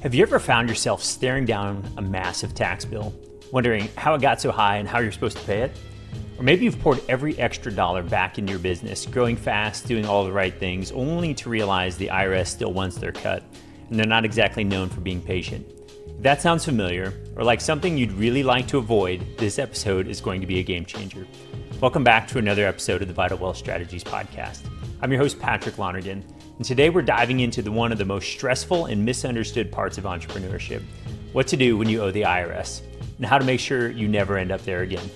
Have you ever found yourself staring down a massive tax bill, wondering how it got so high and how you're supposed to pay it? Or maybe you've poured every extra dollar back into your business, growing fast, doing all the right things, only to realize the IRS still wants their cut, and they're not exactly known for being patient. If that sounds familiar, or like something you'd really like to avoid, this episode is going to be a game changer. Welcome back to another episode of the Vital Wealth Strategies podcast. I'm your host, Patrick Lonergan, and today we're diving into one of the most stressful and misunderstood parts of entrepreneurship, what to do when you owe the IRS, and how to make sure you never end up there again.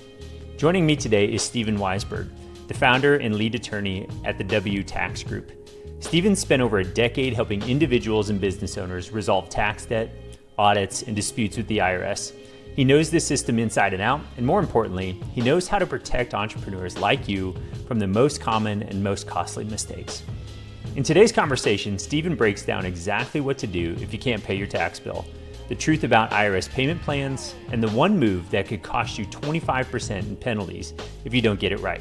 Joining me today is Stephen Weisberg, the founder and lead attorney at the W Tax Group. Stephen spent over a decade helping individuals and business owners resolve tax debt, audits, and disputes with the IRS. He knows the system inside and out, and more importantly, he knows how to protect entrepreneurs like you from the most common and most costly mistakes. In today's conversation, Stephen breaks down exactly what to do if you can't pay your tax bill, the truth about IRS payment plans, and the one move that could cost you 25% in penalties if you don't get it right.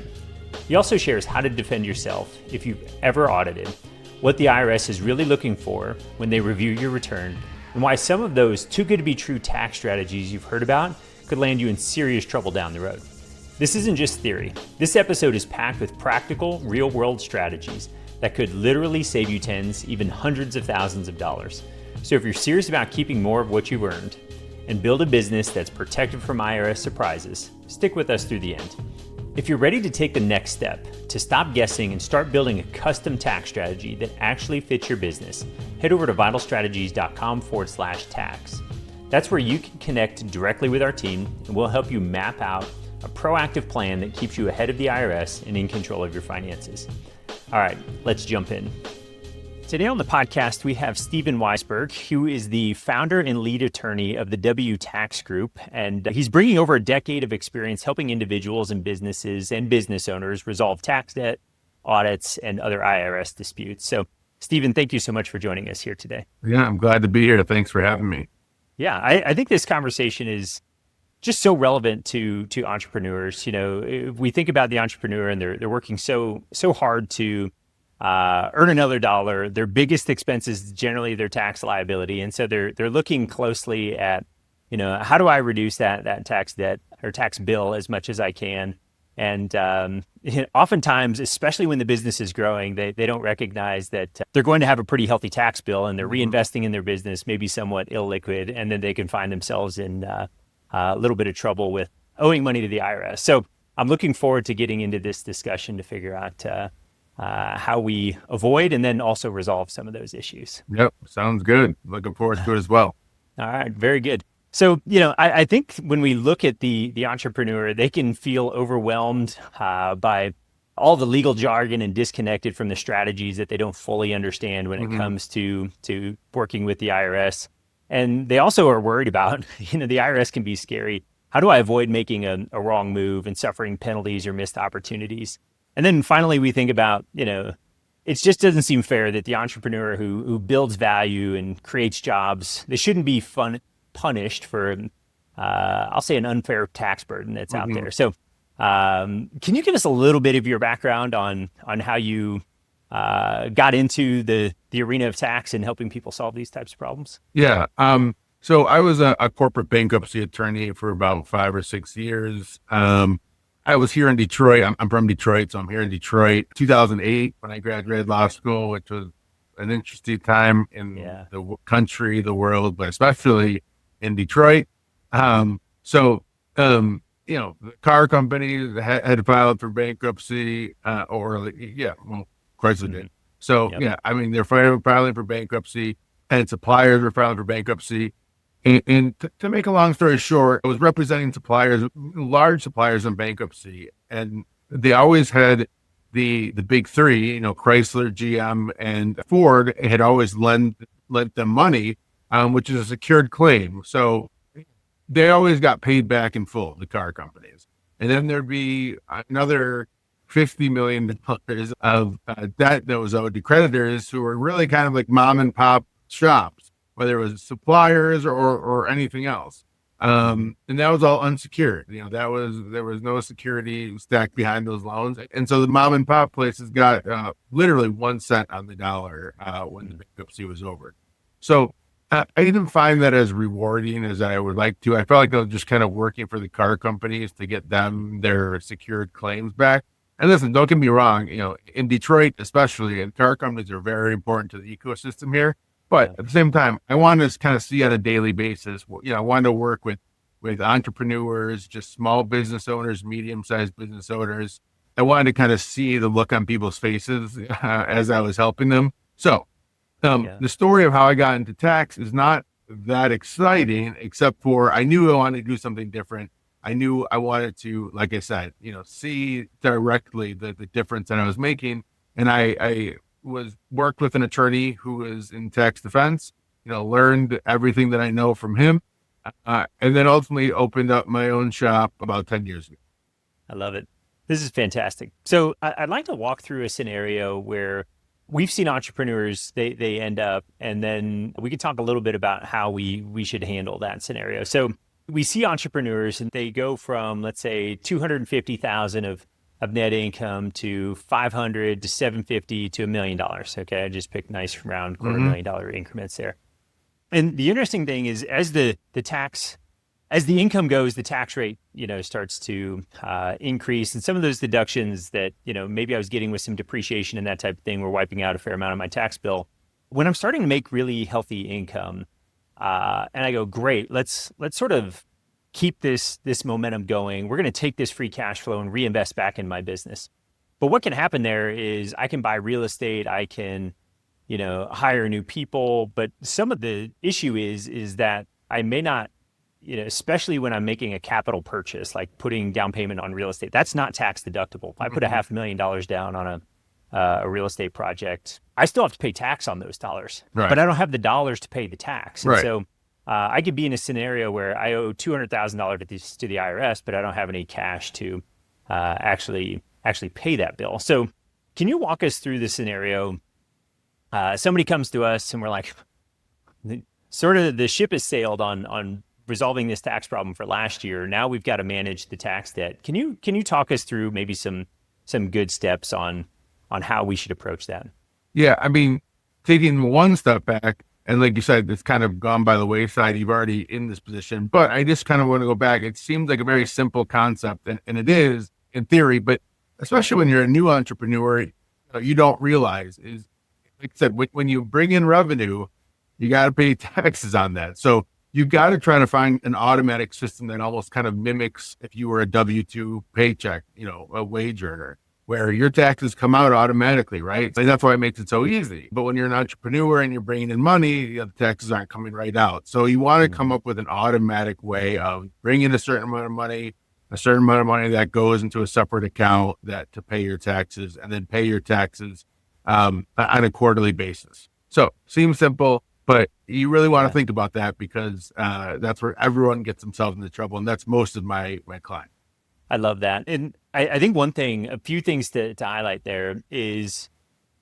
He also shares how to defend yourself if you've ever audited, what the IRS is really looking for when they review your return, and why some of those too good to be true tax strategies you've heard about could land you in serious trouble down the road. This isn't just theory. This episode is packed with practical, real-world strategies that could literally save you tens, even hundreds of thousands of dollars. So if you're serious about keeping more of what you've earned and build a business that's protected from IRS surprises, stick with us through the end. If you're ready to take the next step, to stop guessing and start building a custom tax strategy that actually fits your business, head over to vitalstrategies.com/tax. That's where you can connect directly with our team, and we'll help you map out a proactive plan that keeps you ahead of the IRS and in control of your finances. All right, let's jump in. Today on the podcast, we have Stephen Weisberg, who is the founder and lead attorney of the W Tax Group. And he's bringing over a decade of experience helping individuals and businesses and business owners resolve tax debt, audits, and other IRS disputes. So, Stephen, thank you so much for joining us here today. Yeah, I'm glad to be here. Thanks for having me. Yeah, I think this conversation is just so relevant to entrepreneurs. You know, if we think about the entrepreneur and they're working so hard to earn another dollar, their biggest expense is generally their tax liability, and so they're looking closely at, you know, how do I reduce that tax debt or tax bill as much as I can. And oftentimes, especially when the business is growing, they don't recognize that they're going to have a pretty healthy tax bill, and they're reinvesting in their business, maybe somewhat illiquid, and then they can find themselves in a little bit of trouble with owing money to the IRS. So I'm looking forward to getting into this discussion to figure out how we avoid and then also resolve some of those issues. Yep, sounds good. Looking forward to it as well. All right, very good. So, you know, I think when we look at the entrepreneur, they can feel overwhelmed by all the legal jargon and disconnected from the strategies that they don't fully understand when it comes to working with the IRS. And they also are worried about, you know, the IRS can be scary. How do I avoid making a wrong move and suffering penalties or missed opportunities? And then finally, we think about, you know, it just doesn't seem fair that the entrepreneur who builds value and creates jobs, they shouldn't be punished for, I'll say, an unfair tax burden that's out there. So can you give us a little bit of your background on how you got into the arena of tax and helping people solve these types of problems? Yeah. So I was a corporate bankruptcy attorney for about 5 or 6 years. I was here in Detroit. I'm from Detroit, so I'm here in Detroit. 2008, when I graduated law school, which was an interesting time in the country, the world, but especially in Detroit. You know, the car company had filed for bankruptcy, Chrysler did. So, I mean, they're filing for bankruptcy, and suppliers were filing for bankruptcy. And to make a long story short, I was representing suppliers, large suppliers in bankruptcy, and they always had the big three, you know, Chrysler, GM, and Ford had always lent them money, which is a secured claim. So they always got paid back in full, the car companies. And then there'd be another $50 million of debt that was owed to creditors who were really kind of like mom and pop shops, whether it was suppliers or anything else. And that was all unsecured. You know, there was no security stacked behind those loans. And so the mom and pop places got literally 1 cent on the dollar when the bankruptcy was over. So I didn't find that as rewarding as I would like to. I felt like I was just kind of working for the car companies to get them their secured claims back. And listen, don't get me wrong, in Detroit, especially, and car companies are very important to the ecosystem here. But Yeah. at the same time, I want to kind of see on a daily basis, I want to work with entrepreneurs, just small business owners, medium-sized business owners. I wanted to kind of see the look on people's faces as I was helping them. So Yeah. the story of how I got into tax is not that exciting, except for I knew I wanted to do something different. I knew I wanted to, like I said, see directly the difference that I was making. And I was worked with an attorney who was in tax defense, learned everything that I know from him. And then ultimately opened up my own shop about 10 years ago. I love it. This is fantastic. So I'd like to walk through a scenario where we've seen entrepreneurs, they end up, and then we could talk a little bit about how we should handle that scenario. So we see entrepreneurs and they go from, let's say, 250,000 of net income to 500 to 750 to $1 million. Okay. I just picked nice round $250,000 increments there. And the interesting thing is as the income goes, the tax rate, starts to increase. And some of those deductions that, maybe I was getting with some depreciation and that type of thing were wiping out a fair amount of my tax bill. When I'm starting to make really healthy income, and I go, great, let's sort of keep this momentum going. We're going to take this free cash flow and reinvest back in my business. But what can happen there is I can buy real estate, I can, hire new people. But some of the issue is that I may not, especially when I'm making a capital purchase, like putting down payment on real estate, that's not tax deductible. If I put $500,000 down on a real estate project, I still have to pay tax on those dollars, Right. but I don't have the dollars to pay the tax. And Right. so I could be in a scenario where I owe $200,000 to the IRS, but I don't have any cash to actually pay that bill. So can you walk us through the scenario? Somebody comes to us and we're like, sort of the ship has sailed on resolving this tax problem for last year. Now we've got to manage the tax debt. Can you talk us through maybe some good steps on how we should approach that? Yeah. I mean, taking one step back, and like you said, it's kind of gone by the wayside. You've already in this position, but I just kind of want to go back. It seems like a very simple concept, and it is in theory, but especially when you're a new entrepreneur, you don't realize is, like I said, when you bring in revenue, you got to pay taxes on that. So you've got to try to find an automatic system that almost kind of mimics if you were a W-2 paycheck, a wage earner, where your taxes come out automatically, right? And that's why it makes it so easy. But when you're an entrepreneur and you're bringing in money, the taxes aren't coming right out. So you want to come up with an automatic way of bringing a certain amount of money that goes into a separate account that to pay your taxes, and then pay your taxes on a quarterly basis. So seems simple, but you really want to think about that because that's where everyone gets themselves into trouble. And that's most of my clients. I love that. And I think a few things to highlight there is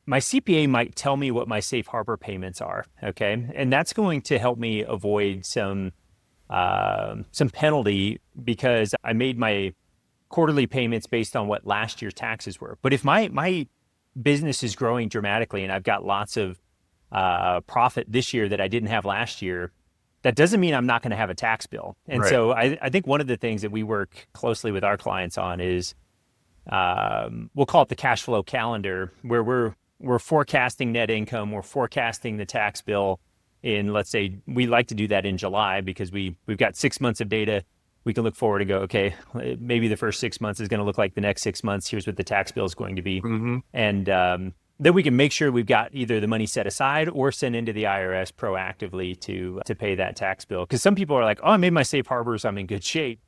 my CPA might tell me what my safe harbor payments are. Okay. And that's going to help me avoid some penalty because I made my quarterly payments based on what last year's taxes were. But if my business is growing dramatically and I've got lots of profit this year that I didn't have last year, that doesn't mean I'm not going to have a tax bill. And Right. so I think one of the things that we work closely with our clients on is we'll call it the cash flow calendar, where we're forecasting net income, we're forecasting the tax bill in, let's say, we like to do that in July because we've got 6 months of data. We can look forward and go, okay, maybe the first 6 months is going to look like the next 6 months. Here's what the tax bill is going to be. Mm-hmm. And then we can make sure we've got either the money set aside or sent into the IRS proactively to pay that tax bill. Because some people are like, oh, I made my safe harbors, I'm in good shape.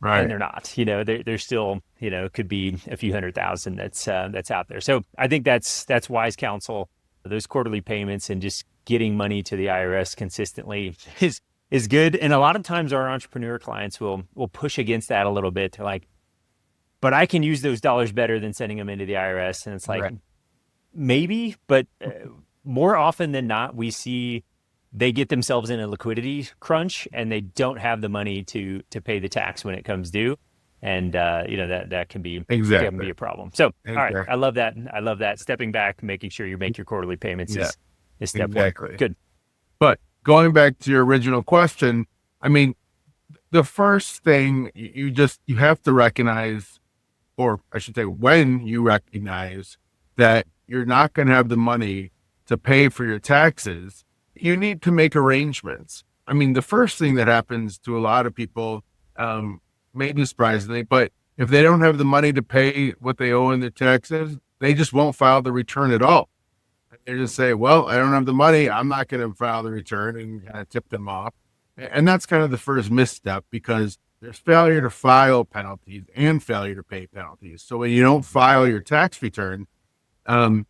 Right. And they're not. They're still, could be a few $100,000 that's out there. So I think that's wise counsel. Those quarterly payments and just getting money to the IRS consistently is good. And a lot of times our entrepreneur clients will push against that a little bit. They're like, but I can use those dollars better than sending them into the IRS. And it's like, Right. Maybe, but more often than not, we see they get themselves in a liquidity crunch and they don't have the money to pay the tax when it comes due. And, that can be a problem. So, All right. I love that. Stepping back, making sure you make your quarterly payments is step one. Exactly. Good. But going back to your original question, I mean, the first thing you have to recognize, or I should say, when you recognize that you're not going to have the money to pay for your taxes, you need to make arrangements. I mean, the first thing that happens to a lot of people, maybe surprisingly, but if they don't have the money to pay what they owe in their taxes, they just won't file the return at all. They just say, well, I don't have the money, I'm not going to file the return, and kind of tip them off. And that's kind of the first misstep, because there's failure to file penalties and failure to pay penalties. So when you don't file your tax return, you're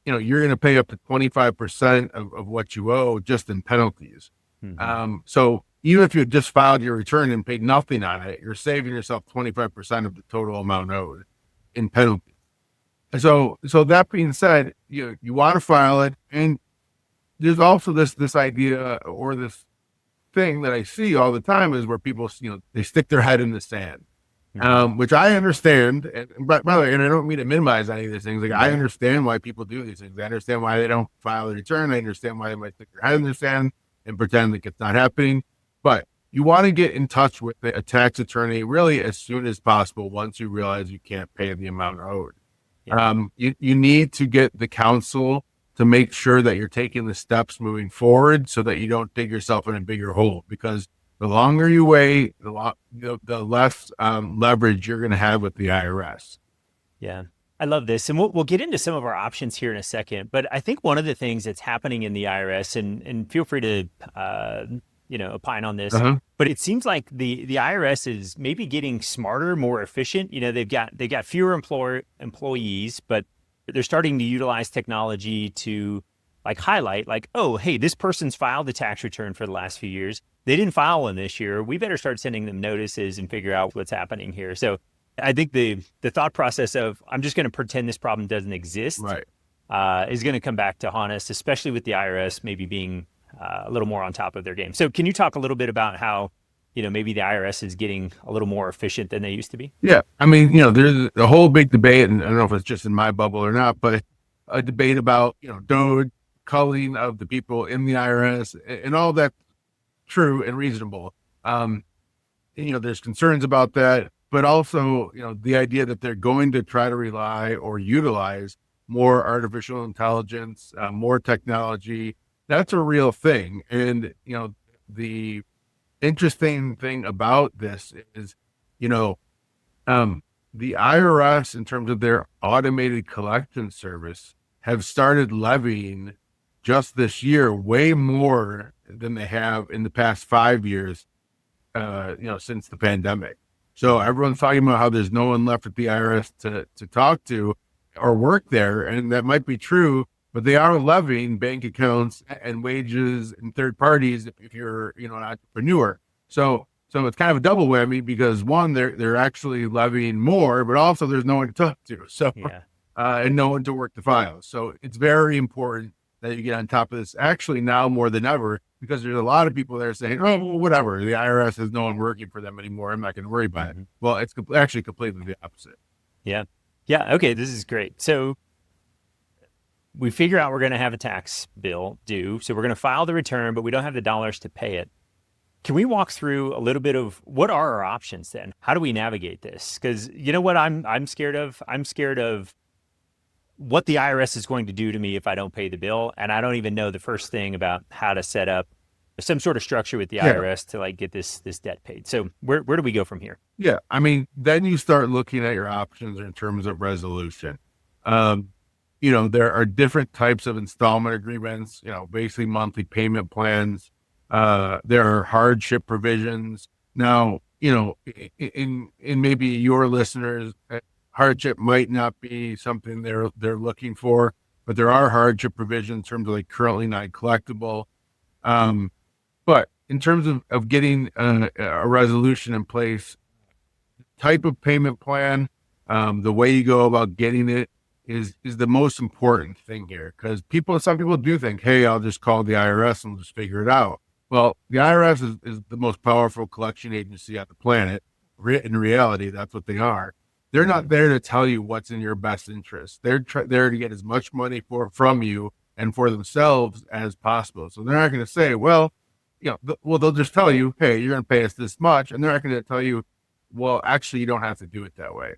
going to pay up to 25% of what you owe just in penalties. Mm-hmm. So even if you just filed your return and paid nothing on it, you're saving yourself 25% of the total amount owed in penalties. So that being said, you want to file it, and there's also this idea, or this thing that I see all the time, is where people, they stick their head in the sand, which I understand. And by the way, and I don't mean to minimize any of these things. Like, I understand why people do these things. I understand why they don't file a return. I understand why they might stick their head in the sand and pretend like it's not happening. But you want to get in touch with a tax attorney really as soon as possible once you realize you can't pay the amount owed. Yeah. You need to get the counsel to make sure that you're taking the steps moving forward, so that you don't dig yourself in a bigger hole, because the longer you wait, the less leverage you're going to have with the IRS. Yeah, I love this. And we'll get into some of our options here in a second. But I think one of the things that's happening in the IRS, and feel free to opine on this, but it seems like the IRS is maybe getting smarter, more efficient. They've got fewer employees, but they're starting to utilize technology to highlight, oh, hey, this person's filed a tax return for the last few years. They didn't file one this year. We better start sending them notices and figure out what's happening here. So I think the thought process of, I'm just going to pretend this problem doesn't exist, is going to come back to haunt us, especially with the IRS maybe being a little more on top of their game. So can you talk a little bit about how, maybe the IRS is getting a little more efficient than they used to be? Yeah. I mean, there's a whole big debate, and I don't know if it's just in my bubble or not, but a debate about, DOD, culling of the people in the IRS, and all that true and reasonable. There's concerns about that, but also, the idea that they're going to try to rely or utilize more artificial intelligence, more technology. That's a real thing. And, the interesting thing about this is, the IRS, in terms of their automated collection service, have started levying just this year way more than they have in the past 5 years, since the pandemic. So everyone's talking about how there's no one left at the IRS to talk to or work there. And that might be true, but they are levying bank accounts and wages and third parties if you're, an entrepreneur. So it's kind of a double whammy, because one, they're actually levying more, but also there's no one to talk to. So, and no one to work the files. So it's very important that you get on top of this, actually now more than ever, because there's a lot of people there saying, oh, well, whatever, the IRS has no one working for them anymore, I'm not going to worry about it. Well, it's actually completely the opposite. Yeah. Okay. This is great. So we figure out we're going to have a tax bill due. So we're going to file the return, but we don't have the dollars to pay it. Can we walk through a little bit of what are our options then? How do we navigate this? Because you know what I'm scared of? I'm scared of what the IRS is going to do to me if I don't pay the bill. And I don't even know the first thing about how to set up some sort of structure with the IRS to get this debt paid. So where do we go from here? Yeah. I mean, then you start looking at your options in terms of resolution. There are different types of installment agreements, basically monthly payment plans. There are hardship provisions. Now, in maybe your listeners, hardship might not be something they're looking for, but there are hardship provisions in terms of currently not collectible. But in terms of getting a resolution in place, type of payment plan, the way you go about getting it is the most important thing here, because some people do think, hey, I'll just call the IRS and we'll just figure it out. Well, the IRS is the most powerful collection agency on the planet. In reality, that's what they are. They're not there to tell you what's in your best interest. They're there to get as much money from you and for themselves as possible. So they're not going to say, well, they'll just tell you, hey, you're going to pay us this much. And they're not going to tell you, well, actually, you don't have to do it that way.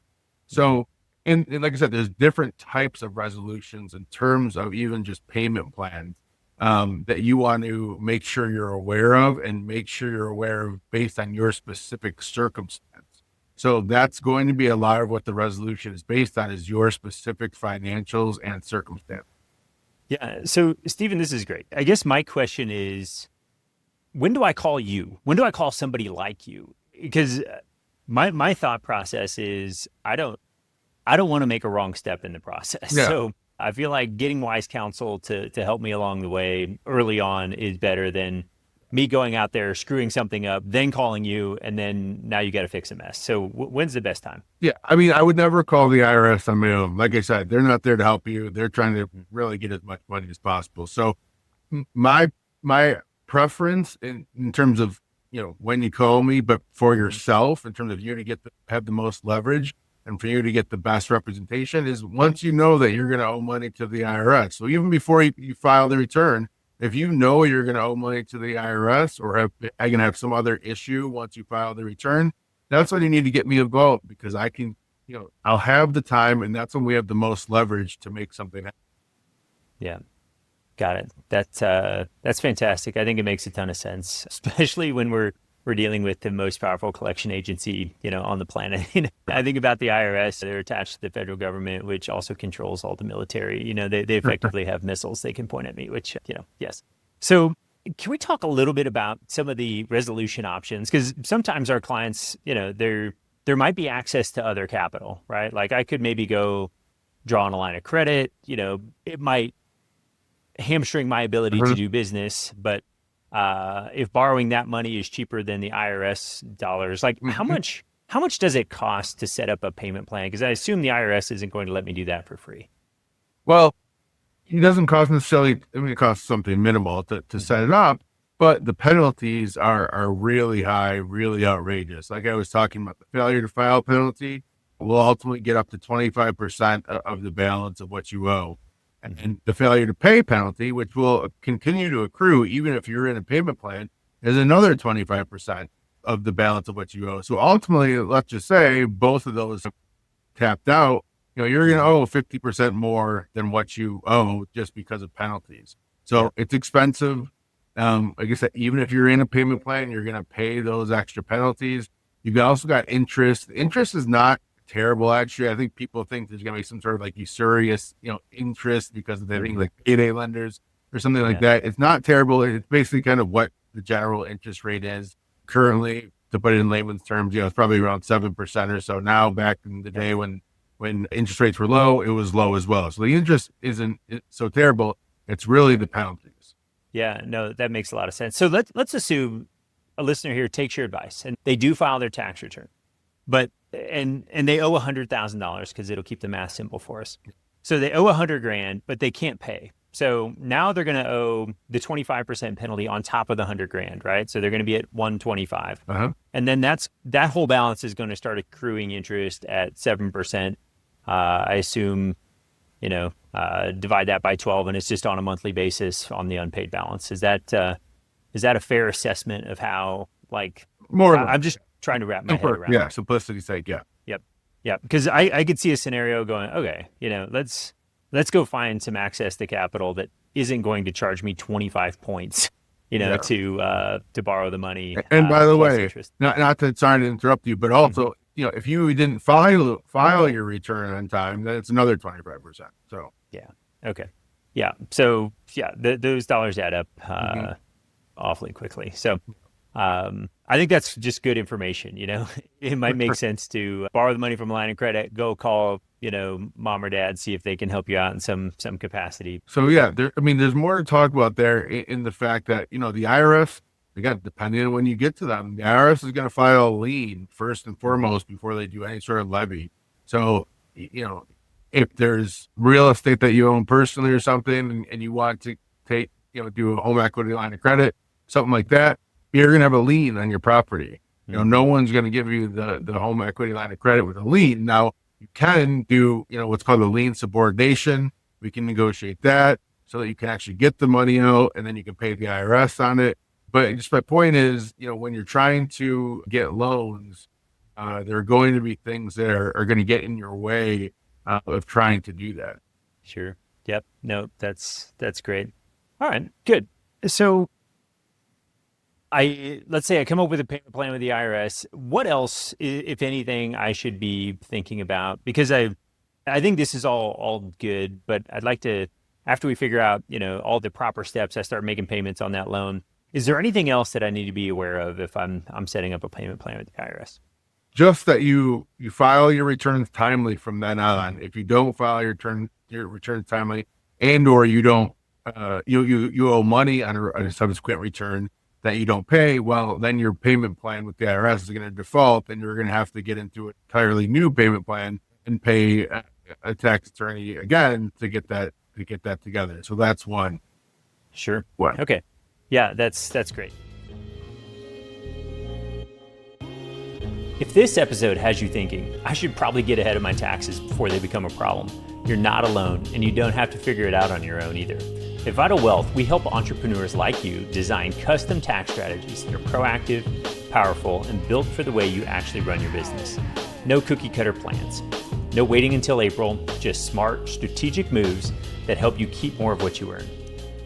So, and like I said, there's different types of resolutions in terms of even just payment plans that you want to make sure you're aware of and make sure you're aware of based on your specific circumstance. So that's going to be a lot of what the resolution is based on, is your specific financials and circumstance. Yeah. So, Stephen, this is great. I guess my question is, when do I call you? When do I call somebody like you? Because my thought process is I don't want to make a wrong step in the process. Yeah. So I feel like getting wise counsel to help me along the way early on is better than me going out there, screwing something up, then calling you, and then now you got to fix a mess. So when's the best time? Yeah. I mean, I would never call the IRS on my own. Like I said, they're not there to help you. They're trying to really get as much money as possible. So my preference in terms of, when you call me, but for yourself, in terms of you to have the most leverage and for you to get the best representation, is once you know that you're going to owe money to the IRS. So even before you file the return, if you know you're going to owe money to the IRS or are going to have some other issue once you file the return, that's when you need to get me involved, because I can, I'll have the time, and that's when we have the most leverage to make something happen. Yeah. Got it. That's fantastic. I think it makes a ton of sense, especially when we're dealing with the most powerful collection agency, on the planet. I think about the IRS. They're attached to the federal government, which also controls all the military. They effectively have missiles they can point at me, which, yes. So can we talk a little bit about some of the resolution options? Because sometimes our clients, there might be access to other capital, right? Like I could maybe go draw on a line of credit. It might hamstring my ability to do business, but if borrowing that money is cheaper than the IRS dollars, like how much does it cost to set up a payment plan? Because I assume the IRS isn't going to let me do that for free. Well, it doesn't cost necessarily. I mean, it costs something minimal to set it up, but the penalties are really high, really outrageous. Like I was talking about, the failure to file penalty will ultimately get up to 25% of the balance of what you owe. And the failure to pay penalty, which will continue to accrue even if you're in a payment plan, is another 25% of the balance of what you owe. So ultimately, let's just say both of those tapped out, you're going to owe 50% more than what you owe just because of penalties. So it's expensive. Like I said, even if you're in a payment plan, you're going to pay those extra penalties. You've also got interest. Interest is not terrible, actually. I think people think there's going to be some sort of like usurious, interest because of things like payday lenders or something like that. It's not terrible. It's basically kind of what the general interest rate is currently. To put it in layman's terms, it's probably around 7% or so now. Back in the day when interest rates were low, it was low as well. So the interest isn't so terrible. It's really the penalties. Yeah, no, that makes a lot of sense. So let's assume a listener here takes your advice and they do file their tax return, but and they owe $100,000 because it'll keep the math simple for us. So they owe $100,000, but they can't pay. So now they're going to owe the 25% penalty on top of the $100,000, right? So they're going to be at 125, and then that whole balance is going to start accruing interest at 7%. I assume, divide that by 12, and it's just on a monthly basis on the unpaid balance. Is that a fair assessment of how, like, more? I'm just trying to wrap my head around. Yeah, simplicity's sake, yeah. Yep. Because I could see a scenario going, okay, let's go find some access to capital that isn't going to charge me 25 points, to borrow the money. And by the way, interest. not to sorry to interrupt you, but also, if you didn't file your return on time, then it's another 25%. So yeah, okay, yeah. So those dollars add up awfully quickly. So. I think that's just good information. It might make sense to borrow the money from a line of credit, go call, mom or dad, see if they can help you out in some capacity. So there's more to talk about there in the fact that, the IRS, depending on when you get to them, the IRS is going to file a lien first and foremost before they do any sort of levy. So, if there's real estate that you own personally or something, and you want to take, do a home equity line of credit, something like that, you're going to have a lien on your property. No one's going to give you the home equity line of credit with a lien. Now, you can do, what's called a lien subordination. We can negotiate that so that you can actually get the money out, and then you can pay the IRS on it. But just my point is, when you're trying to get loans, there are going to be things that are going to get in your way of trying to do that. Sure. Yep. No, that's great. All right, good. So let's say I come up with a payment plan with the IRS. What else, if anything, I should be thinking about? Because I think this is all good, but I'd like to, after we figure out, all the proper steps, I start making payments on that loan. Is there anything else that I need to be aware of if I'm setting up a payment plan with the IRS? Just that you file your returns timely from then on. If you don't file your returns timely, and or you don't you owe money on a subsequent return that you don't pay, well, then your payment plan with the IRS is going to default, and you're going to have to get into an entirely new payment plan and pay a tax attorney again to get that together. So that's one. Sure. One. Okay. Yeah, that's great. If this episode has you thinking, I should probably get ahead of my taxes before they become a problem, you're not alone, and you don't have to figure it out on your own either. At Vital Wealth, we help entrepreneurs like you design custom tax strategies that are proactive, powerful, and built for the way you actually run your business. No cookie cutter plans. No waiting until April, just smart, strategic moves that help you keep more of what you earn.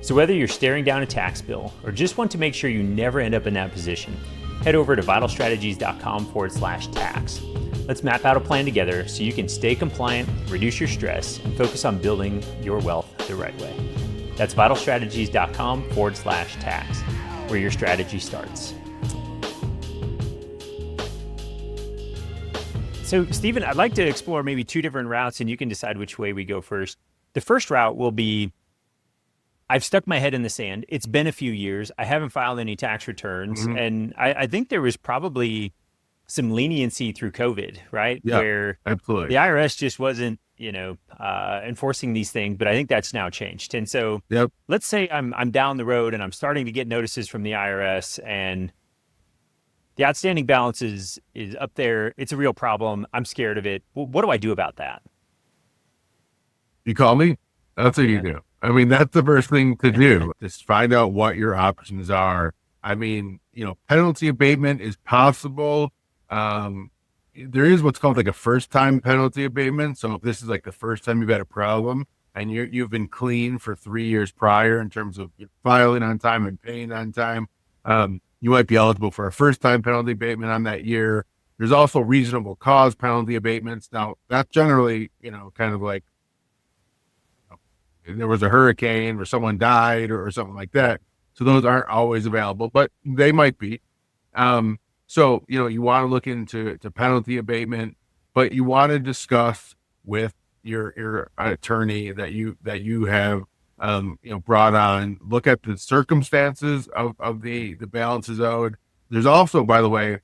So whether you're staring down a tax bill or just want to make sure you never end up in that position, head over to vitalstrategies.com/tax. Let's map out a plan together so you can stay compliant, reduce your stress, and focus on building your wealth the right way. That's vitalstrategies.com/tax, where your strategy starts. So, Stephen, I'd like to explore maybe two different routes, and you can decide which way we go first. The first route will be, I've stuck my head in the sand. It's been a few years. I haven't filed any tax returns. Mm-hmm. And I think there was probably some leniency through COVID, right? Yeah, where absolutely. The IRS just wasn't, enforcing these things, but I think that's now changed. And so Let's say I'm down the road and I'm starting to get notices from the IRS and the outstanding balance is up there. It's a real problem. I'm scared of it. Well, what do I do about that? You call me? That's what you do. I mean, that's the first thing to do. Just find out what your options are. I mean, penalty abatement is possible. There is what's called like a first time penalty abatement. So if this is like the first time you've had a problem and you've been clean for 3 years prior in terms of filing on time and paying on time, you might be eligible for a first time penalty abatement on that year. There's also reasonable cause penalty abatements. Now that's generally, kind of like, there was a hurricane or someone died or something like that. So those aren't always available, but they might be. So, you want to look into penalty abatement, but you want to discuss with your attorney that you have, brought on, look at the circumstances of the balances owed. There's also, by the way,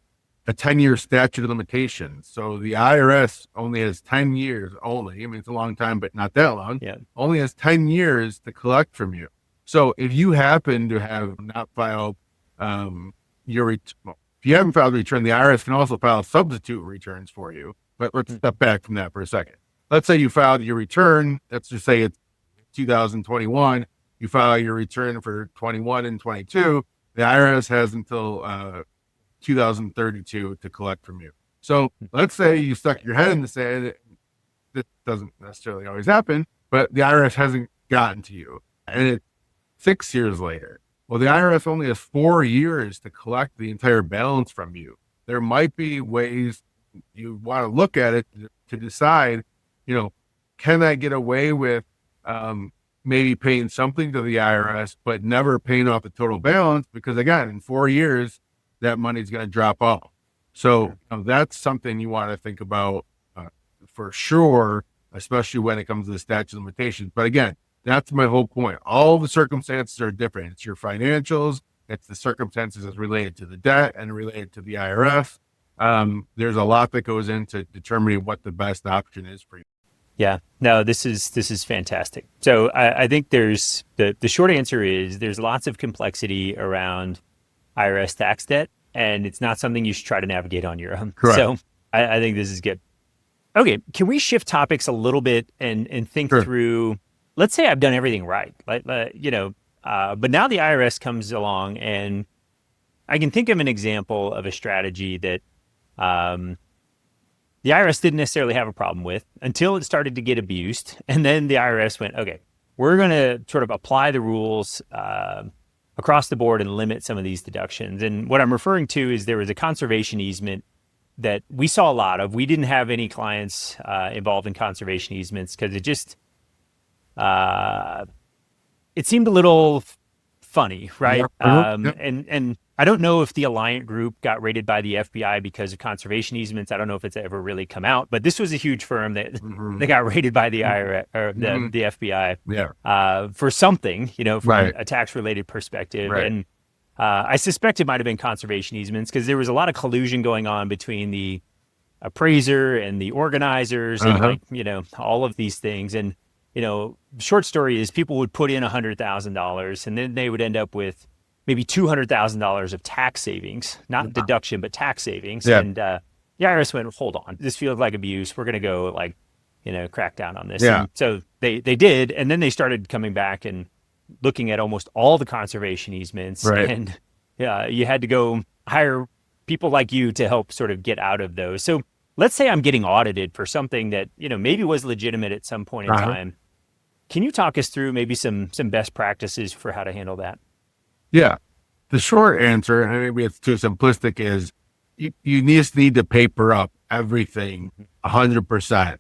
a 10-year statute of limitations. So the IRS only has 10 years only. I mean, it's a long time, but not that long. Yeah. Only has 10 years to collect from you. So if you happen to have not filed if you haven't filed a return, the IRS can also file substitute returns for you. But let's step back from that for a second. Let's say you filed your return. Let's just say it's 2021. You file your return for 21 and 22. The IRS has until 2032 to collect from you. So let's say you stuck your head in the sand. This doesn't necessarily always happen, but the IRS hasn't gotten to you. And it's 6 years later. Well, the IRS only has 4 years to collect the entire balance from you. There might be ways you want to look at it to decide, can I get away with maybe paying something to the IRS, but never paying off the total balance? Because again, in 4 years, that money's going to drop off. So that's something you want to think about for sure, especially when it comes to the statute of limitations. But again, that's my whole point. All the circumstances are different. It's your financials. It's the circumstances as related to the debt and related to the IRS. There's a lot that goes into determining what the best option is for you. Yeah, no, this is fantastic. So I think there's the short answer is there's lots of complexity around IRS tax debt, and it's not something you should try to navigate on your own. Correct. So I think this is good. Okay, can we shift topics a little bit and think through? Let's say I've done everything right, but now the IRS comes along and I can think of an example of a strategy that um, the IRS didn't necessarily have a problem with until it started to get abused. And then the IRS went, okay, we're going to sort of apply the rules across the board and limit some of these deductions. And what I'm referring to is there was a conservation easement that we saw a lot of. We didn't have any clients involved in conservation easements because it seemed a little funny, right? And I don't know if the Alliant Group got raided by the FBI because of conservation easements. I don't know if it's ever really come out, but this was a huge firm that they got raided by the IRS or the FBI for something, from a tax related perspective. And I suspect it might have been conservation easements because there was a lot of collusion going on between the appraiser and the organizers and all of these things. And short story is people would put in $100,000 and then they would end up with maybe $200,000 of tax savings, not deduction, but tax savings. Yeah. And the IRS went, hold on, this feels like abuse. We're going to go crack down on this. Yeah. And so they did. And then they started coming back and looking at almost all the conservation easements. Right. And you had to go hire people like you to help sort of get out of those. So let's say I'm getting audited for something that, maybe was legitimate at some point in time. Can you talk us through maybe some best practices for how to handle that? Yeah. The short answer, and maybe it's too simplistic, is you just need to paper up everything 100%.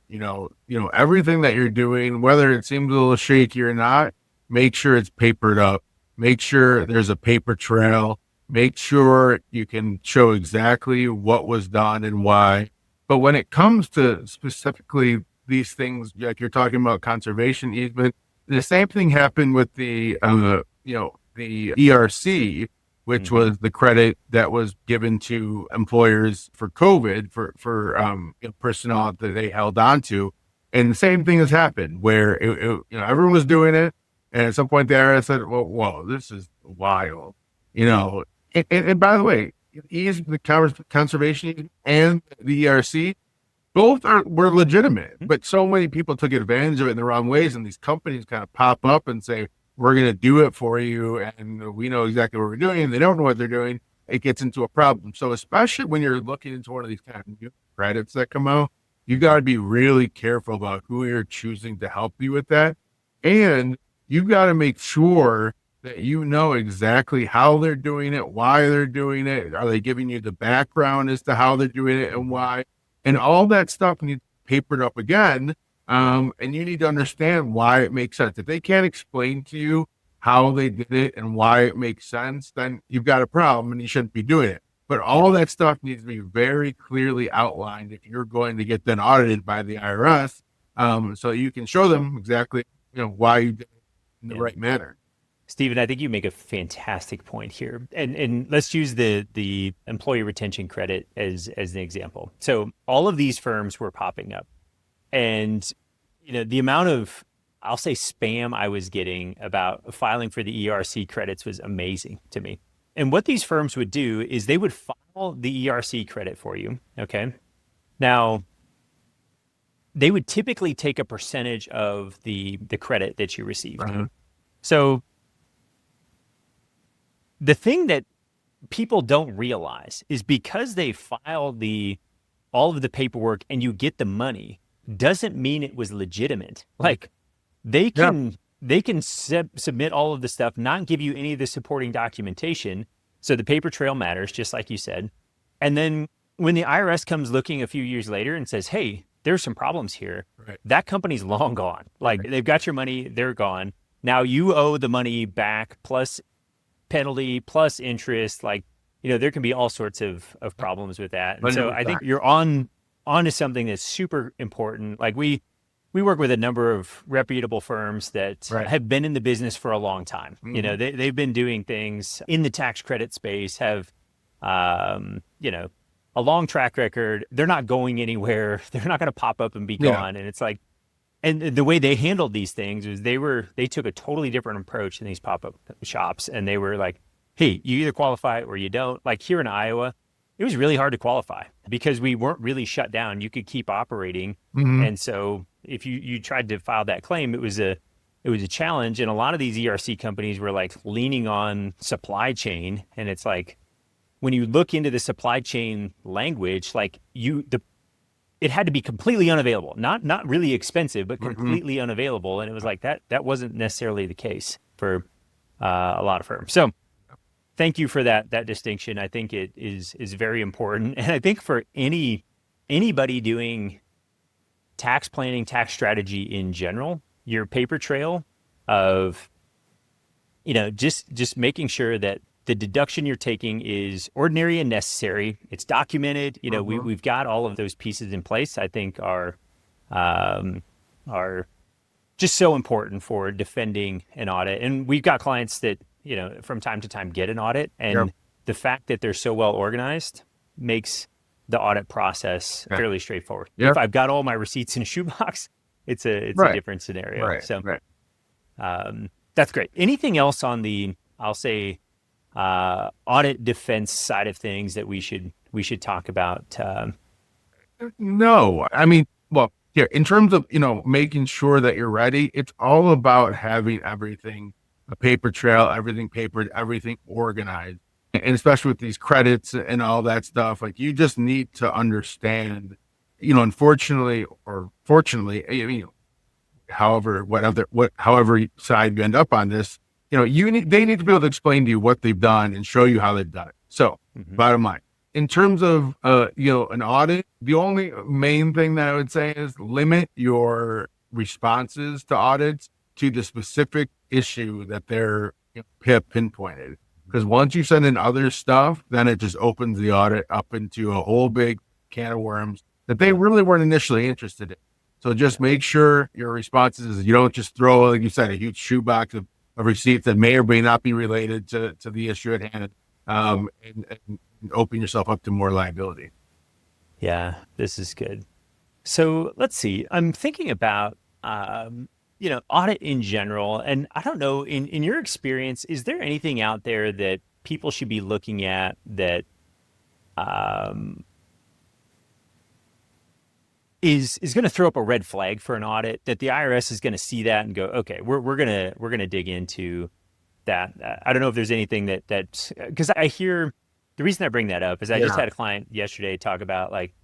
Everything that you're doing, whether it seems a little shaky or not, make sure it's papered up. Make sure there's a paper trail. Make sure you can show exactly what was done and why. But when it comes to specifically these things, like you're talking about conservation easement, the same thing happened with the ERC, which was the credit that was given to employers for COVID for personnel that they held on to. And the same thing has happened where everyone was doing it. And at some point the IRS said, well, whoa, this is wild, and by the way, the conservation and the ERC, both were legitimate, but so many people took advantage of it in the wrong ways. And these companies kind of pop up and say, we're going to do it for you. And we know exactly what we're doing. And they don't know what they're doing. It gets into a problem. So especially when you're looking into one of these kind of new credits that come out, you got to be really careful about who you're choosing to help you with that. And you've got to make sure that you know exactly how they're doing it, why they're doing it. Are they giving you the background as to how they're doing it and why? And all that stuff needs papered up again. And you need to understand why it makes sense. If they can't explain to you how they did it and why it makes sense, then you've got a problem and you shouldn't be doing it. But all that stuff needs to be very clearly outlined if you're going to get then audited by the IRS, so you can show them exactly why you did it in the right manner. Stephen, I think you make a fantastic point here. And let's use the employee retention credit as an example. So all of these firms were popping up. And, the amount of, I'll say, spam I was getting about filing for the ERC credits was amazing to me. And what these firms would do is they would file the ERC credit for you, okay? Now, they would typically take a percentage of the credit that you received. So the thing that people don't realize is because they filed all of the paperwork and you get the money doesn't mean it was legitimate. Like they can submit all of the stuff, not give you any of the supporting documentation. So the paper trail matters, just like you said. And then when the IRS comes looking a few years later and says, hey, there's some problems here, that company's long gone. Like they've got your money, they're gone. Now you owe the money back plus penalty plus interest. There can be all sorts of problems with that. And so I think you're on to something that's super important. Like we work with a number of reputable firms that have been in the business for a long time. They've been doing things in the tax credit space, have a long track record. They're not going anywhere. They're not going to pop up and be gone. And it's like, and the way they handled these things was they took a totally different approach in these pop-up shops. And they were like, hey, you either qualify or you don't. Like here in Iowa, it was really hard to qualify because we weren't really shut down. You could keep operating. And so if you tried to file that claim, it was a challenge. And a lot of these ERC companies were like leaning on supply chain. And it's like, when you look into the supply chain language, like it had to be completely unavailable, not really expensive, but completely unavailable. And it was like that wasn't necessarily the case for a lot of firms. So thank you for that distinction. I think it is very important. And I think for anybody doing tax planning, tax strategy in general, your paper trail of, just making sure that the deduction you're taking is ordinary and necessary. It's documented. We've got all of those pieces in place. I think are just so important for defending an audit. And we've got clients that from time to time get an audit, and the fact that they're so well organized makes the audit process fairly straightforward. If I've got all my receipts in a shoebox, it's a different scenario. That's great. Anything else on the, I'll say, audit defense side of things that we should talk about? No, I mean, well, here in terms of making sure that you're ready, it's all about having everything, a paper trail, everything papered, everything organized, and especially with these credits and all that stuff. Like, you just need to understand, unfortunately or fortunately, however side you end up on this. They need to be able to explain to you what they've done and show you how they've done it. So, bottom line, in terms of, an audit, the only main thing that I would say is limit your responses to audits to the specific issue that they're pinpointed. Because once you send in other stuff, then it just opens the audit up into a whole big can of worms that they really weren't initially interested in. So just make sure your responses, you don't just throw, like you said, a huge shoebox of receipts that may or may not be related to the issue at hand, and open yourself up to more liability. Yeah, this is good. So let's see. I'm thinking about, audit in general. And I don't know, in your experience, is there anything out there that people should be looking at that is going to throw up a red flag for an audit, that the IRS is going to see that and go, okay, we're gonna dig into that? I don't know if there's anything that because I hear, the reason I bring that up is I just had a client yesterday talk about, like,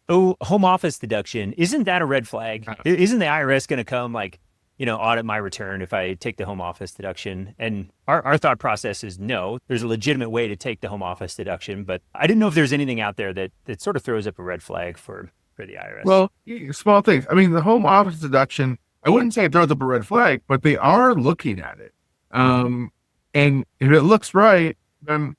home office deduction. Isn't that a red flag? Isn't the IRS going to come, like, audit my return if I take the home office deduction? And our thought process is no, there's a legitimate way to take the home office deduction. But I didn't know if there's anything out there that sort of throws up a red flag for the IRS. Well, small things. I mean, the home office deduction, I wouldn't say it throws up a red flag, but they are looking at it. And if it looks right, then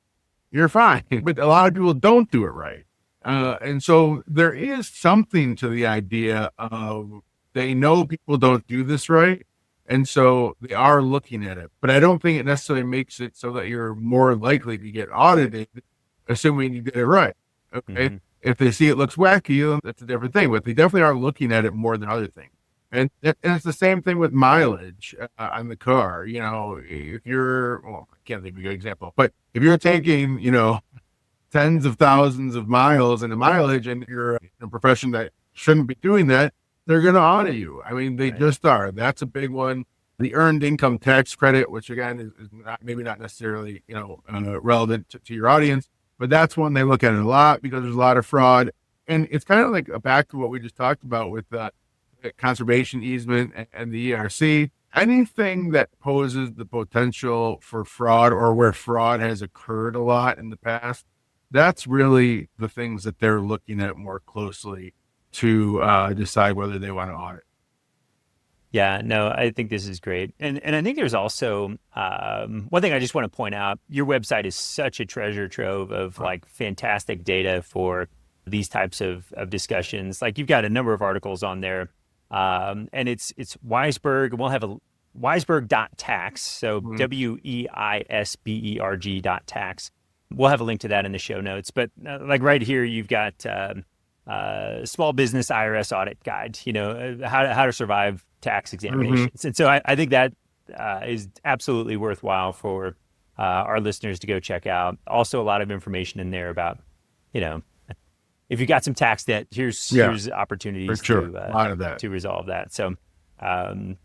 you're fine. But a lot of people don't do it right. And so there is something to the idea of, they know people don't do this right, and so they are looking at it. But I don't think it necessarily makes it so that you're more likely to get audited, assuming you did it right. Okay. If they see it looks wacky, that's a different thing. But they definitely are looking at it more than other things. And it's the same thing with mileage on the car. If you're, I can't think of a good example, but if you're taking, tens of thousands of miles in the mileage, and you're in a profession that shouldn't be doing that, they're going to audit you. I mean, they just are. That's a big one. The earned income tax credit, which again is maybe not necessarily, relevant to your audience, but that's one they look at it a lot because there's a lot of fraud. And it's kind of like back to what we just talked about with the conservation easement and the ERC. Anything that poses the potential for fraud, or where fraud has occurred a lot in the past, that's really the things that they're looking at more closely to decide whether they want to audit. Yeah, no, I think this is great. And I think there's also one thing I just want to point out. Your website is such a treasure trove of like fantastic data for these types of discussions. Like, you've got a number of articles on there, and it's Weisberg. We'll have a Weisberg.tax. So WEISBERG.tax. We'll have a link to that in the show notes. But like right here, you've got small business IRS audit guide, how to survive tax examinations. And so I think that is absolutely worthwhile for our listeners to go check out. Also, a lot of information in there about, if you got some tax debt, here's opportunities to resolve that. So I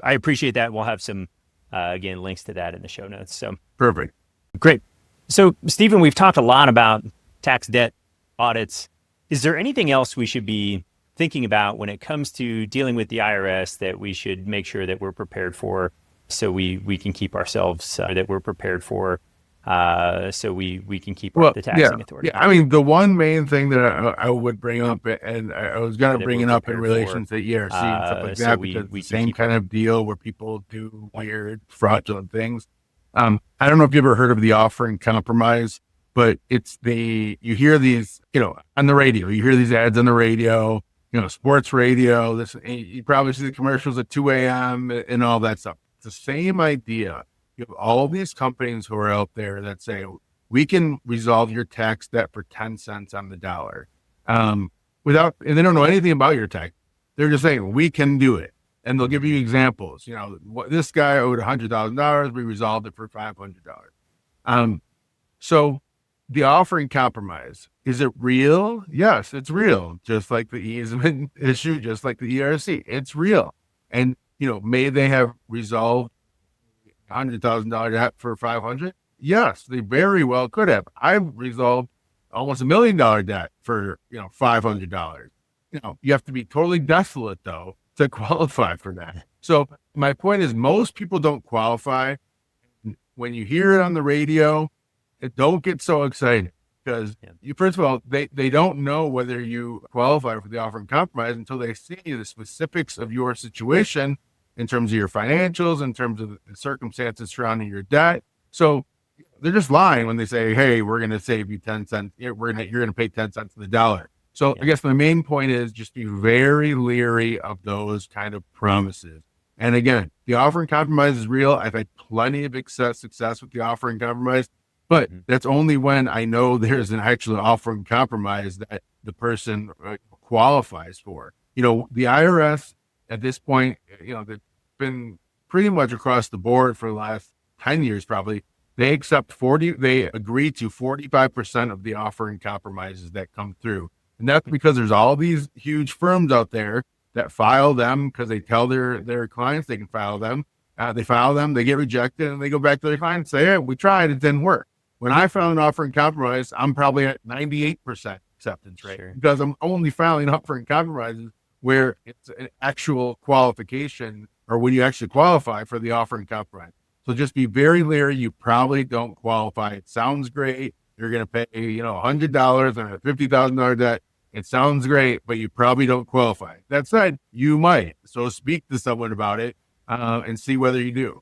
appreciate that. We'll have some, again, links to that in the show notes. So perfect. Great. So, Stephen, we've talked a lot about tax debt audits. Is there anything else we should be thinking about when it comes to dealing with the IRS that we should make sure that we're prepared for, so we can keep ourselves that we're prepared for, so we can keep Well, the yeah, taxing authority yeah. I mean, the one main thing that I would bring up, and I was going to that bring we're it up in prepared for, relation to ERC and stuff like so that, because we the can same keep kind our of deal where people do weird, fraudulent things. I don't know if you ever heard of the offering compromise, but you hear these, on the radio, you hear these ads on the radio, sports radio. You probably see the commercials at 2 a.m. and all that stuff. It's the same idea. You have all these companies who are out there that say, we can resolve your tax debt for 10 cents on the dollar. And they don't know anything about your tax. They're just saying, we can do it. And they'll give you examples. This guy owed $100,000. We resolved it for $500. So the offering compromise, is it real? Yes, it's real. Just like the easement issue, just like the ERC, it's real. And, may they have resolved $100,000 debt for 500? Yes, they very well could have. I've resolved almost $1 million debt for, $500. You have to be totally desolate though to qualify for that. So my point is, most people don't qualify. When you hear it on the radio, don't get so excited, because first of all, they don't know whether you qualify for the offering compromise until they see the specifics of your situation in terms of your financials, in terms of the circumstances surrounding your debt. So they're just lying when they say, hey, we're going to save you 10 cents. You're going to pay 10 cents on the dollar. So I guess my main point is just be very leery of those kind of promises. And again, the offering compromise is real. I've had plenty of success with the offering compromise, but that's only when I know there's an actual offering compromise that the person qualifies for. The IRS at this point, they've been pretty much across the board for the last 10 years, probably. They agree to 45% of the offering compromises that come through. And that's because there's all these huge firms out there that file them because they tell their clients they can file them. They file them, they get rejected, and they go back to their clients and say, hey, we tried, it didn't work. When I file an offering compromise, I'm probably at 98% acceptance rate, because I'm only filing offering compromises where it's an actual qualification, or when you actually qualify for the offering compromise. So just be very leery. You probably don't qualify. It sounds great. You're going to pay, $100 on a $50,000 debt. It sounds great, but you probably don't qualify. That said, you might. So speak to someone about it and see whether you do.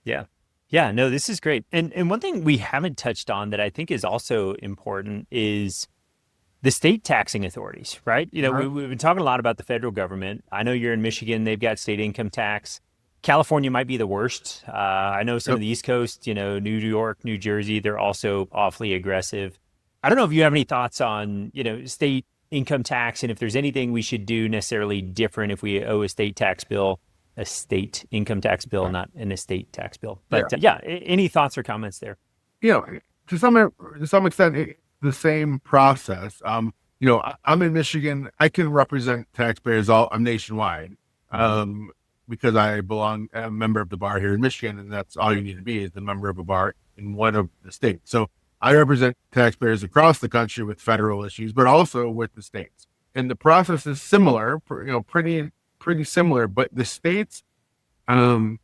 Yeah. Yeah, no, this is great. And one thing we haven't touched on that I think is also important is the state taxing authorities, right? We've been talking a lot about the federal government. I know you're in Michigan. They've got state income tax. California might be the worst. I know some of the East Coast, New York, New Jersey, they're also awfully aggressive. I don't know if you have any thoughts on, state income tax, and if there's anything we should do necessarily different if we owe a state income tax bill, not an estate tax bill. But any thoughts or comments there? To some extent, the same process. I'm in Michigan. I can represent taxpayers I'm nationwide. Because I'm a member of the bar here in Michigan, and that's all you need to be, is the member of a bar in one of the states. So I represent taxpayers across the country with federal issues, but also with the states. And the process is similar, pretty similar, but the states have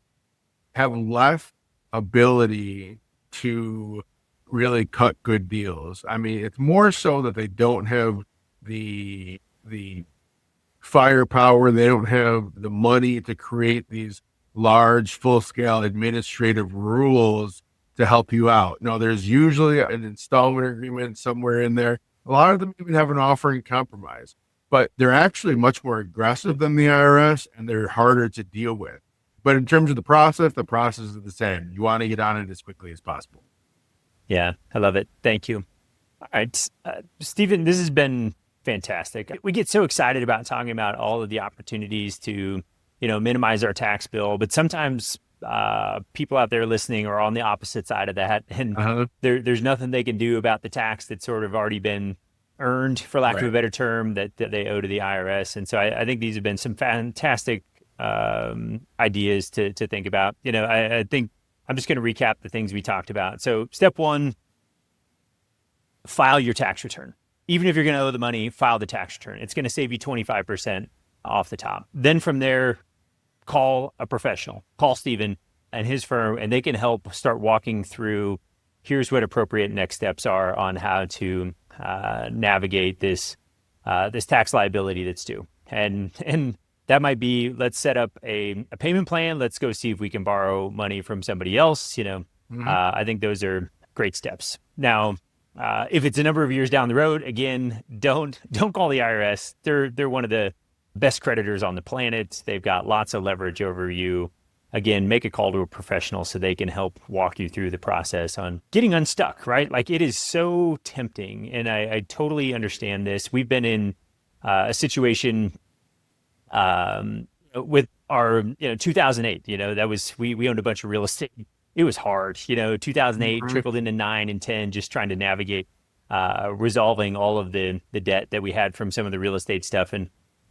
less ability to really cut good deals. I mean, it's more so that they don't have the firepower. They don't have the money to create these large, full-scale administrative rules to help you out. No, there's usually an installment agreement somewhere in there. A lot of them even have an offering compromise, but they're actually much more aggressive than the IRS, and they're harder to deal with. But in terms of the process is the same. You want to get on it as quickly as possible. Yeah, I love it. Thank you. All right, Stephen, this has been fantastic. We get so excited about talking about all of the opportunities to, minimize our tax bill, but sometimes people out there listening are on the opposite side of that, and there's nothing they can do about the tax that's sort of already been earned, for lack of a better term, that they owe to the IRS. And so I think these have been some fantastic ideas to think about. I think I'm just going to recap the things we talked about. So step one, file your tax return. Even if you're going to owe the money, file the tax return. It's going to save you 25% off the top. Then from there, call a professional, call Stephen and his firm, and they can help start walking through, here's what appropriate next steps are on how to navigate this tax liability that's due. And that might be, let's set up a payment plan. Let's go see if we can borrow money from somebody else. I think those are great steps. Now, if it's a number of years down the road, again, don't call the IRS. They're one of the best creditors on the planet. They've got lots of leverage over you. Again, make a call to a professional so they can help walk you through the process on getting unstuck, right? Like, it is so tempting, and I totally understand this. We've been in a situation with our 2008. That was we owned a bunch of real estate. It was hard. 2008 trickled into 9 and 10, just trying to navigate resolving all of the debt that we had from some of the real estate stuff.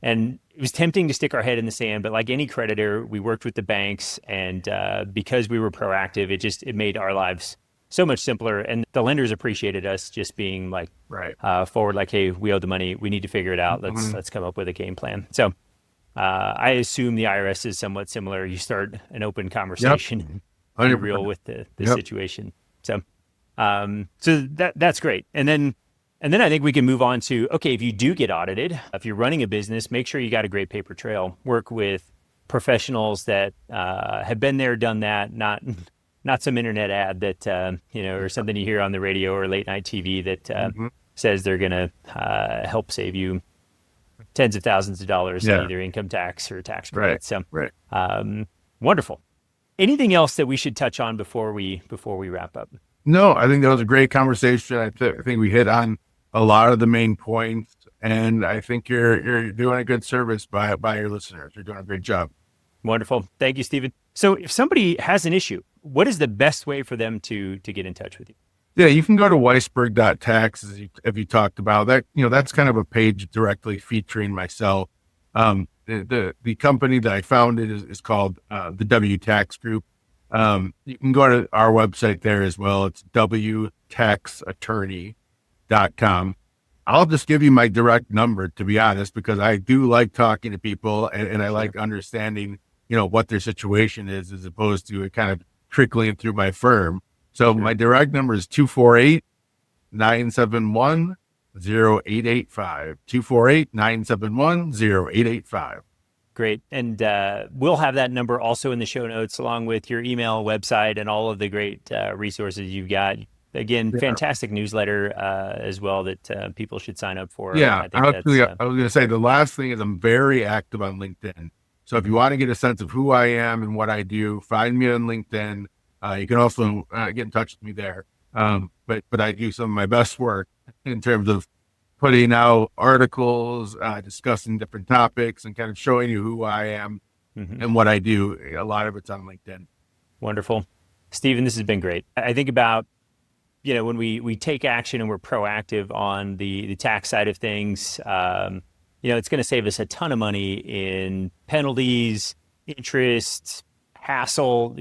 And it was tempting to stick our head in the sand, but like any creditor, we worked with the banks, and because we were proactive, it made our lives so much simpler. And the lenders appreciated us just being like forward, like, hey, we owe the money, we need to figure it out. Let's come up with a game plan. So I assume the IRS is somewhat similar. You start an open conversation, and be real with the situation. So that's great. And then I think we can move on to, okay, if you do get audited, if you're running a business, make sure you got a great paper trail. Work with professionals that have been there, done that, not some internet ad that, or something you hear on the radio or late night TV that says they're going to help save you tens of thousands of dollars in either income tax or tax credit. So wonderful. Anything else that we should touch on before we wrap up? No, I think that was a great conversation. I think we hit on a lot of the main points, and I think you're doing a good service by your listeners. You're doing a great job. Wonderful. Thank you, Stephen. So if somebody has an issue, what is the best way for them to get in touch with you? Yeah, you can go to weisberg.tax, as you talked about. That, that's kind of a page directly featuring myself. The company that I founded is called the W Tax Group. You can go to our website there as well. It's wtaxattorney.com. I'll just give you my direct number, to be honest, because I do like talking to people, and I like understanding, what their situation is, as opposed to it kind of trickling through my firm. So my direct number is 248-971-0885, 248-971-0885. Great. And we'll have that number also in the show notes, along with your email, website, and all of the great resources you've got. Again, fantastic newsletter as well that people should sign up for. Yeah, I was going to say, the last thing is I'm very active on LinkedIn. So if you want to get a sense of who I am and what I do, find me on LinkedIn. You can also get in touch with me there. But I do some of my best work in terms of putting out articles, discussing different topics, and kind of showing you who I am and what I do. A lot of it's on LinkedIn. Wonderful. Stephen, this has been great. I think about, when we take action and we're proactive on the tax side of things, it's going to save us a ton of money in penalties, interest, hassle,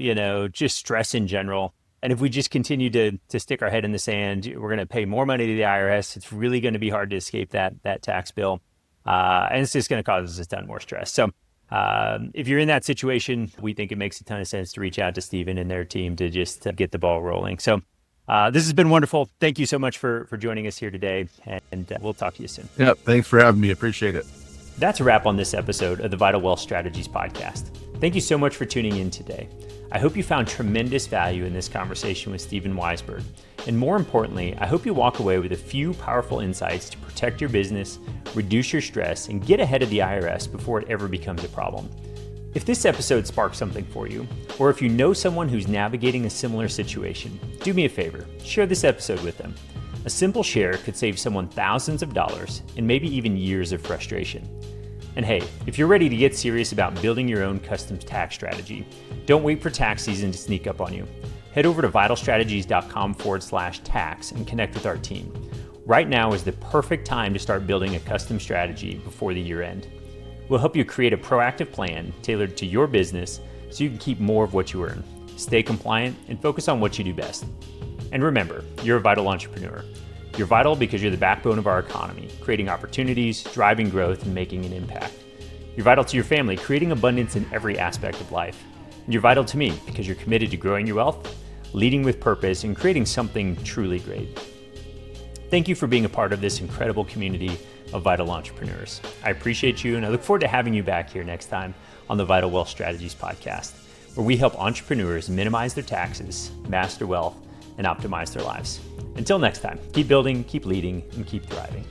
just stress in general. And if we just continue to stick our head in the sand, we're going to pay more money to the IRS. It's really going to be hard to escape that tax bill. And it's just going to cause us a ton more stress. So if you're in that situation, we think it makes a ton of sense to reach out to Stephen and their team to just get the ball rolling. So this has been wonderful. Thank you so much for joining us here today. And we'll talk to you soon. Yeah, thanks for having me. Appreciate it. That's a wrap on this episode of the Vital Wealth Strategies podcast. Thank you so much for tuning in today. I hope you found tremendous value in this conversation with Stephen Weisberg. And more importantly, I hope you walk away with a few powerful insights to protect your business, reduce your stress, and get ahead of the IRS before it ever becomes a problem. If this episode sparked something for you, or if you know someone who's navigating a similar situation, do me a favor, share this episode with them. A simple share could save someone thousands of dollars and maybe even years of frustration. And hey, if you're ready to get serious about building your own custom tax strategy, don't wait for tax season to sneak up on you. Head over to vitalstrategies.com/tax and connect with our team. Right now is the perfect time to start building a custom strategy before the year end. We'll help you create a proactive plan tailored to your business so you can keep more of what you earn, stay compliant, and focus on what you do best. And remember, you're a vital entrepreneur. You're vital because you're the backbone of our economy, creating opportunities, driving growth, and making an impact. You're vital to your family, creating abundance in every aspect of life. And you're vital to me because you're committed to growing your wealth, leading with purpose, and creating something truly great. Thank you for being a part of this incredible community of vital entrepreneurs. I appreciate you, and I look forward to having you back here next time on the Vital Wealth Strategies podcast, where we help entrepreneurs minimize their taxes, master wealth, and optimize their lives. Until next time, keep building, keep leading, and keep thriving.